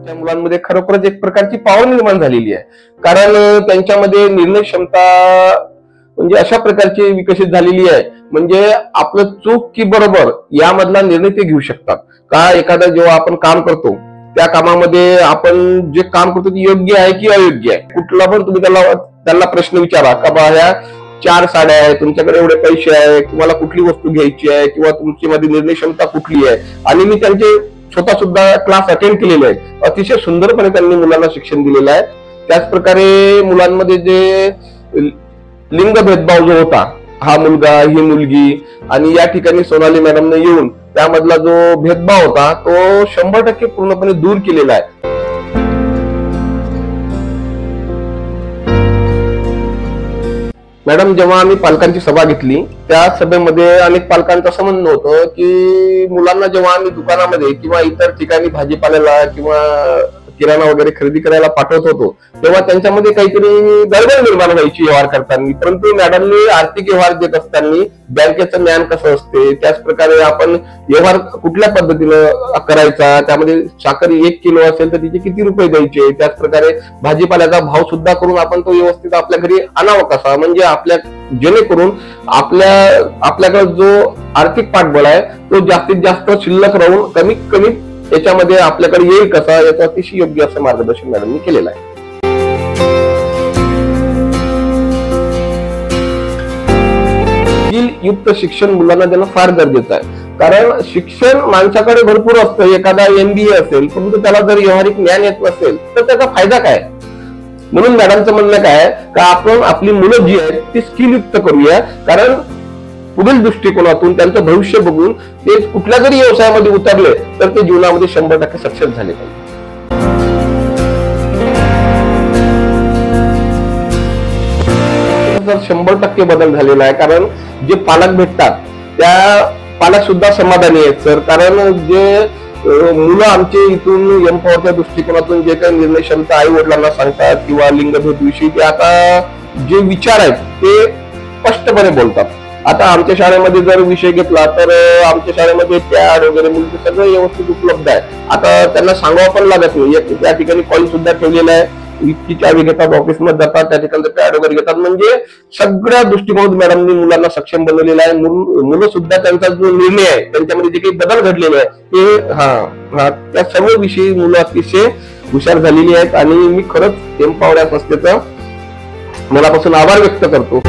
त्या मुलांमध्ये खरोखरच एक प्रकारची पॉवर निर्माण झालेली आहे. कारण त्यांच्यामध्ये निर्णय क्षमता म्हणजे अशा प्रकारची विकसित झालेली आहे, म्हणजे आपलं चूक की बरोबर यामधला निर्णय ते घेऊ शकतात. का एखादा जेव्हा आपण काम करतो त्या कामामध्ये आपण जे काम करतो ते योग्य आहे की अयोग्य आहे, कुठला पण तुम्ही त्यांना प्रश्न विचारा का बा ह्या 4 साड्या आहेत, तुमच्याकडे एवढे पैसे आहे, तुम्हाला कुठली वस्तू घ्यायची आहे किंवा तुमच्यामध्ये निर्णय क्षमता कुठली आहे. आणि मी त्यांचे स्वतः सुद्धा क्लास अटेंड केलेले आहेत. अतिशय सुंदरपणे त्यांनी मुलांना शिक्षण दिलेलं आहे. त्याच प्रकारे मुलांमध्ये जे लिंग भेदभाव जो होता, हा मुलगा ही मुलगी, आणि या ठिकाणी सोनाली मॅडमने येऊन त्यामधला जो भेदभाव होता तो 100% पूर्णपणे दूर केलेला आहे. मॅडम, जेव्हा आम्ही पालकांची सभा घेतली त्या सभेमध्ये अनेक पालकांचं असं म्हणणं होतं की मुलांना जेव्हा आम्ही दुकानामध्ये किंवा इतर ठिकाणी भाजीपाल्याला किंवा किराणा वगैरे खरेदी करायला पाठवत होतो तेव्हा त्यांच्यामध्ये काहीतरी गडबड निर्माण व्हायची व्यवहार करताना. परंतु मॅडमनी आर्थिक व्यवहार देत असताना बँकेचं ज्ञान कसं असते, त्याच प्रकारे आपण व्यवहार कुठल्या पद्धतीनं करायचा, त्यामध्ये साखर 1 किलो असेल तर तिचे किती रुपये द्यायचे, त्याच प्रकारे भाजीपाल्याचा भाव सुद्धा करून आपण तो व्यवस्थित आपल्या घरी आणावा कसा, म्हणजे आपल्या जेणेकरून आपल्याकडे जो आर्थिक पाठबळ आहे तो जास्तीत जास्त शिल्लक राहून कमीत कमी याच्यामध्ये आपल्याकडे येईल कसा, याचं अतिशय योग्य असं मार्गदर्शन मॅडमनी केलेलं आहे. युक्त शिक्षण मुलांना देणं फार गरजेचं आहे. कारण शिक्षण माणसाकडे भरपूर असतं, एखादा MBA असेल परंतु त्याला जर व्यावहारिक ज्ञान येत नसेल तर त्याचा फायदा काय. म्हणून मॅडमचं म्हणणं काय का आपण आपली मुलं जी आहेत ती स्किल युक्त करूया. कारण पुढील दृष्टिकोनातून त्यांचं भविष्य बघून ते कुठल्या जरी व्यवसायामध्ये उतरले तर ते जीवनामध्ये 100% सक्सेस झाले पाहिजे. तर 100% बदल झालेला आहे. कारण जे पालक भेटतात त्या पालक सुद्धा समाधानी आहेत सर. कारण जे मुलं आमचे इथून एम्पॉवरच्या दृष्टिकोनातून जे काही निर्णय क्षमता आई वडिलांना सांगतात किंवा लिंगभेद विषयी ते आता जे विचार आहेत ते स्पष्टपणे बोलतात. आता आमच्या शाळेमध्ये जर विषय घेतला तर आमच्या शाळेमध्ये पॅड वगैरे मुलं सगळं व्यवस्थित उपलब्ध आहे. आता त्यांना सांगावं पण लागत नाही. त्या ठिकाणी कॉलेज सुद्धा ठेवलेला आहे, इतकी चावी घेतात, ऑफिसमध्ये जातात, त्या ठिकाणी पॅड वगैरे घेतात. म्हणजे सगळ्या दृष्टिकोनातून मॅडमनी मुलांना सक्षम बनवलेलं आहे. मुलं सुद्धा त्यांचा जो निर्णय आहे त्यांच्यामध्ये जे काही बदल घडलेले आहे ते त्या सर्व विषयी मुलं अतिशय हुशार झालेली आहेत. आणि मी खरंच एम्पॉवर या संस्थेचा मनापासून आभार व्यक्त करतो.